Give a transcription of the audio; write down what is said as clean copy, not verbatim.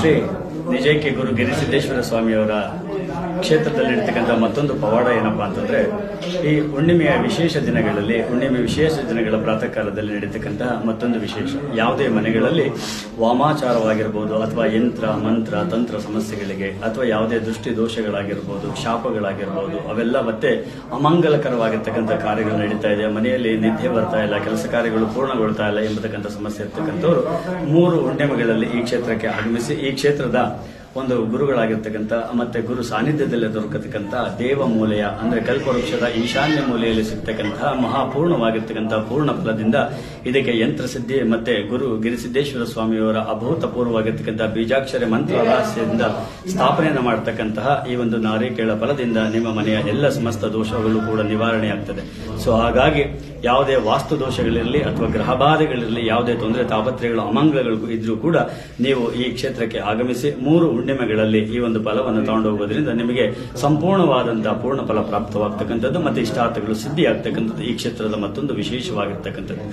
ಶ್ರೀ ನಿಜೈಕ್ಯ ಗುರು ಗಿರಿಸಿದ್ದೇಶ್ವರ ಸ್ವಾಮಿಯವರ ಕ್ಷೇತ್ರದಲ್ಲಿ ನಡೀತಕ್ಕಂಥ ಮತ್ತೊಂದು ಪವಾಡ ಏನಪ್ಪಾ ಅಂತಂದ್ರೆ, ಈ ಹುಣ್ಣಿಮೆಯ ವಿಶೇಷ ದಿನಗಳ ಪ್ರಾತಃ ಕಾಲದಲ್ಲಿ ನಡೀತಕ್ಕಂತಹ ಮತ್ತೊಂದು ವಿಶೇಷ. ಯಾವುದೇ ಮನೆಗಳಲ್ಲಿ ವಾಮಾಚಾರವಾಗಿರ್ಬೋದು ಅಥವಾ ಯಂತ್ರ ಮಂತ್ರ ತಂತ್ರ ಸಮಸ್ಯೆಗಳಿಗೆ ಅಥವಾ ಯಾವುದೇ ದೃಷ್ಟಿ ದೋಷಗಳಾಗಿರ್ಬೋದು, ಶಾಪಗಳಾಗಿರ್ಬೋದು, ಅವೆಲ್ಲ ಮತ್ತೆ ಅಮಂಗಲಕರವಾಗಿರ್ತಕ್ಕಂಥ ಕಾರ್ಯಗಳು ನಡೀತಾ ಇದೆ, ಮನೆಯಲ್ಲಿ ನಿದ್ದೆ ಬರ್ತಾ ಇಲ್ಲ, ಕೆಲಸ ಕಾರ್ಯಗಳು ಪೂರ್ಣಗೊಳ್ತಾ ಇಲ್ಲ ಎಂಬತಕ್ಕಂಥ ಸಮಸ್ಯೆ ಇರ್ತಕ್ಕಂಥವ್ರು 3 ಹುಣ್ಣಿಮೆಗಳಲ್ಲಿ ಈ ಕ್ಷೇತ್ರಕ್ಕೆ ಆಗಮಿಸಿ ಈ ಕ್ಷೇತ್ರದ ಒಂದು ಗುರುಗಳಾಗಿರ್ತಕ್ಕಂಥ ಮತ್ತೆ ಗುರು ಸಾನ್ನಿಧ್ಯದಲ್ಲಿ ದೊರಕತಕ್ಕಂಥ ದೇವ ಮೂಲೆಯ ಅಂದ್ರೆ ಕಲ್ಪವೃಕ್ಷದ ಈಶಾನ್ಯ ಮೂಲೆಯಲ್ಲಿ ಸಿಗ್ತಕ್ಕಂತಹ ಮಹಾಪೂರ್ಣವಾಗಿರ್ತಕ್ಕಂಥ ಪೂರ್ಣ ಫಲದಿಂದ ಇದಕ್ಕೆ ಯಂತ್ರಸಿದ್ಧಿ ಮತ್ತೆ ಗುರು ಗಿರಿಸಿದ್ದೇಶ್ವರ ಸ್ವಾಮಿಯವರ ಅಭೂತಪೂರ್ವವಾಗಿರ್ತಕ್ಕಂಥ ಬೀಜಾಕ್ಷರ ಮಂತ್ರ ರಹಸ್ಯದಿಂದ ಸ್ಥಾಪನೆಯನ್ನು ಮಾಡತಕ್ಕಂತಹ ಈ ಒಂದು ನಾರಿಕೇಳ ಫಲದಿಂದ ನಿಮ್ಮ ಮನೆಯ ಎಲ್ಲ ಸಮಸ್ತ ದೋಷಗಳು ಕೂಡ ನಿವಾರಣೆ ಆಗ್ತದೆ. ಸೊ ಹಾಗಾಗಿ ಯಾವುದೇ ವಾಸ್ತು ದೋಷಗಳಿರಲಿ ಅಥವಾ ಗ್ರಹಬಾಧೆಗಳಿರಲಿ, ಯಾವುದೇ ತೊಂದರೆ ತಾಪತ್ರೆಗಳು ಅಮಂಗಲಗಳು ಇದ್ರೂ ಕೂಡ ನೀವು ಈ ಕ್ಷೇತ್ರಕ್ಕೆ ಆಗಮಿಸಿ 3 ಹುಣ್ಣಿಮೆಗಳಲ್ಲಿ ಈ ಒಂದು ಫಲವನ್ನು ತಗೊಂಡು ಹೋಗೋದ್ರಿಂದ ನಿಮಗೆ ಸಂಪೂರ್ಣವಾದಂತಹ ಪೂರ್ಣ ಫಲ ಪ್ರಾಪ್ತವಾಗ್ತಕ್ಕಂಥದ್ದು ಮತ್ತೆ ಇಷ್ಟಾರ್ಥಗಳು ಸಿದ್ಧಿಯಾಗ್ತಕ್ಕಂಥದ್ದು ಈ ಕ್ಷೇತ್ರದ ಮತ್ತೊಂದು ವಿಶೇಷವಾಗಿರ್ತಕ್ಕಂಥದ್ದು.